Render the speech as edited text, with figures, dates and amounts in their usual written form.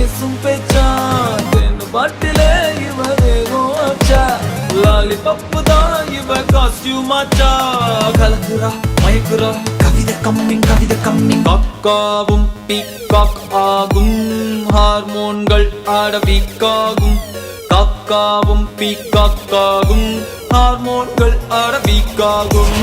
பேசும் பேச்சா தென் பாட்டிலே இவ வேகம் ஆச்சா லாலி பப்பு தான் இவ காஸ்டியூம் ஆச்சா கலக்குறா மயக்குறா கவிதை கம்மிங் காக்காவும் பீகாக் ஆகும் ஹார்மோன்கள் ஆட வீக்காகும் காக்காவும் பீகாக் ஆகும் ஹார்மோன்கள் ஆட வீக்காகும்